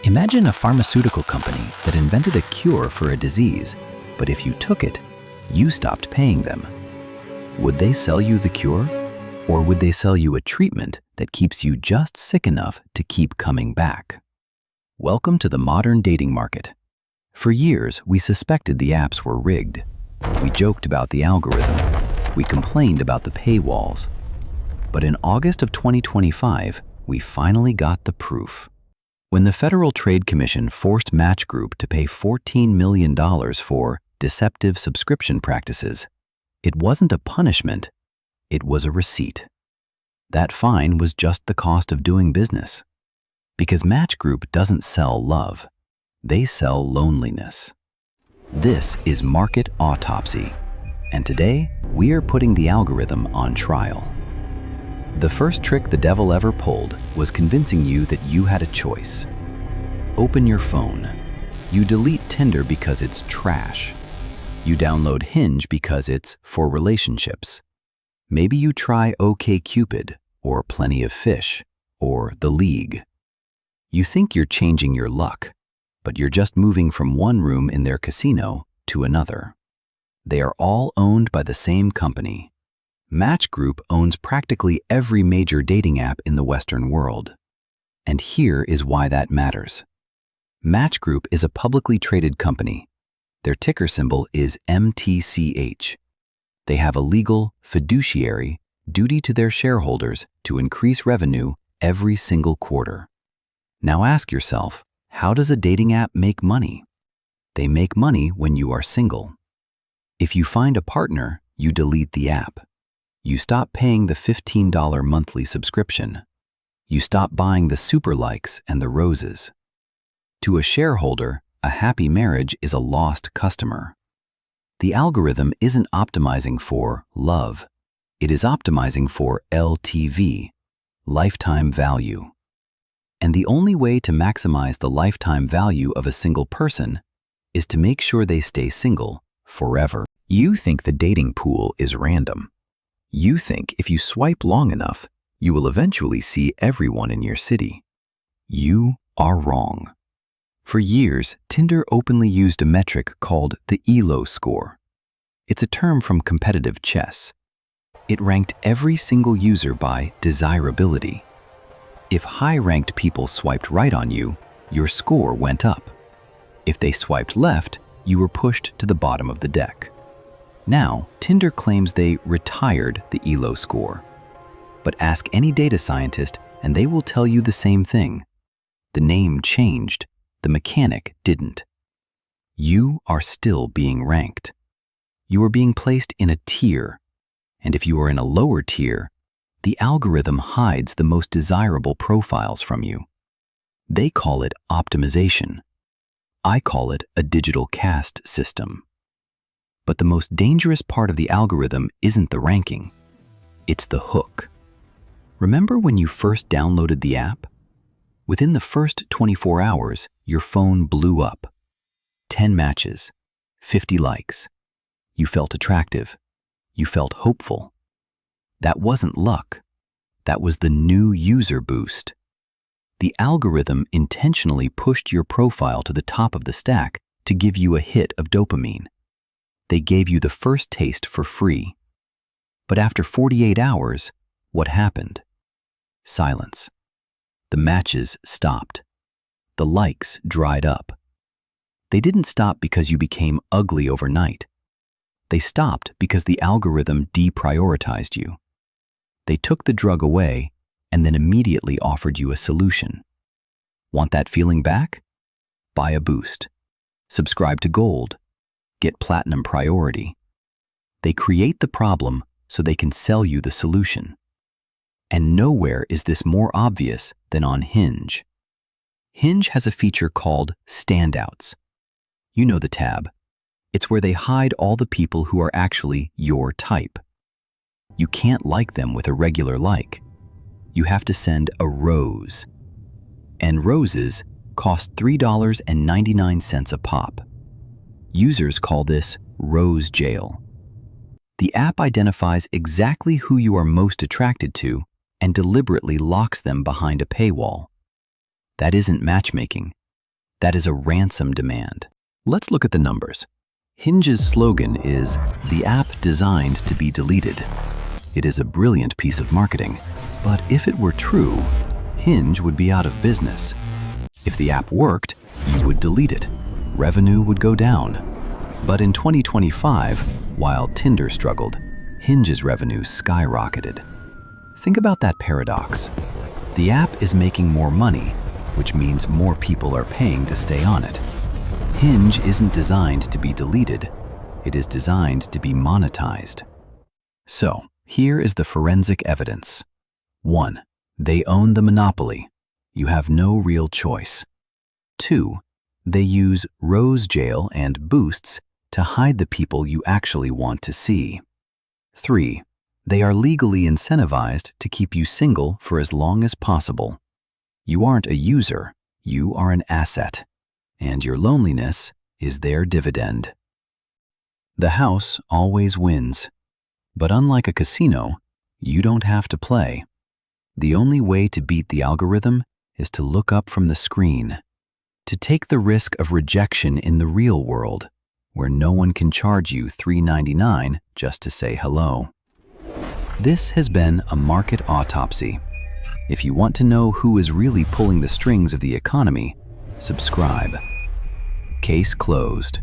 Imagine a pharmaceutical company that invented a cure for a disease, but if you took it, you stopped paying them. Would they sell you the cure? Or would they sell you a treatment that keeps you just sick enough to keep coming back? Welcome to the modern dating market. For years, we suspected the apps were rigged. We joked about the algorithm. We complained about the paywalls. But in August of 2025, we finally got the proof. When the Federal Trade Commission forced Match Group to pay $14 million for deceptive subscription practices, it wasn't a punishment, it was a receipt. That fine was just the cost of doing business. Because Match Group doesn't sell love, they sell loneliness. This is Market Autopsy, and today we are putting the algorithm on trial. The first trick the devil ever pulled was convincing you that you had a choice. Open your phone. You delete Tinder because it's trash. You download Hinge because it's for relationships. Maybe you try OkCupid, or Plenty of Fish, or The League. You think you're changing your luck, but you're just moving from one room in their casino to another. They are all owned by the same company. Match Group owns practically every major dating app in the Western world. And here is why that matters. Match Group is a publicly traded company. Their ticker symbol is MTCH. They have a legal, fiduciary duty to their shareholders to increase revenue every single quarter. Now ask yourself, how does a dating app make money? They make money when you are single. If you find a partner, you delete the app. You stop paying the $15 monthly subscription. You stop buying the super likes and the roses. To a shareholder, a happy marriage is a lost customer. The algorithm isn't optimizing for love. It is optimizing for LTV, lifetime value. And the only way to maximize the lifetime value of a single person is to make sure they stay single forever. You think the dating pool is random. You think if you swipe long enough, you will eventually see everyone in your city. You are wrong. For years, Tinder openly used a metric called the Elo Score. It's a term from competitive chess. It ranked every single user by desirability. If high-ranked people swiped right on you, your score went up. If they swiped left, you were pushed to the bottom of the deck. Now, Tinder claims they retired the Elo Score. But ask any data scientist and they will tell you the same thing. The name changed, the mechanic didn't. You are still being ranked. You are being placed in a tier, and if you are in a lower tier, the algorithm hides the most desirable profiles from you. They call it optimization. I call it a digital caste system. But the most dangerous part of the algorithm isn't the ranking. It's the hook. Remember when you first downloaded the app? Within the first 24 hours, your phone blew up. 10 matches, 50 likes. You felt attractive. You felt hopeful. That wasn't luck. That was the new user boost. The algorithm intentionally pushed your profile to the top of the stack to give you a hit of dopamine. They gave you the first taste for free. But after 48 hours, what happened? Silence. The matches stopped. The likes dried up. They didn't stop because you became ugly overnight. They stopped because the algorithm deprioritized you. They took the drug away and then immediately offered you a solution. Want that feeling back? Buy a boost. Subscribe to Gold. Get platinum priority. They create the problem so they can sell you the solution. And nowhere is this more obvious than on Hinge. Hinge has a feature called Standouts. You know the tab. It's where they hide all the people who are actually your type. You can't like them with a regular like. You have to send a rose. And roses cost $3.99 a pop. Users call this rose jail. The app identifies exactly who you are most attracted to and deliberately locks them behind a paywall. That isn't matchmaking. That is a ransom demand. Let's look at the numbers. Hinge's slogan is, "The app designed to be deleted." It is a brilliant piece of marketing, but if it were true, Hinge would be out of business. If the app worked, you would delete it. Revenue would go down. But in 2025, while Tinder struggled, Hinge's revenue skyrocketed. Think about that paradox. The app is making more money, which means more people are paying to stay on it. Hinge isn't designed to be deleted. It is designed to be monetized. So, here is the forensic evidence. 1. They own the monopoly. You have no real choice. 2. They use rose jail and boosts to hide the people you actually want to see. 3. They are legally incentivized to keep you single for as long as possible. You aren't a user, you are an asset, and your loneliness is their dividend. The house always wins, but unlike a casino, you don't have to play. The only way to beat the algorithm is to look up from the screen, to take the risk of rejection in the real world, where no one can charge you $3.99 just to say hello. This has been a Market Autopsy. If you want to know who is really pulling the strings of the economy, subscribe. Case closed.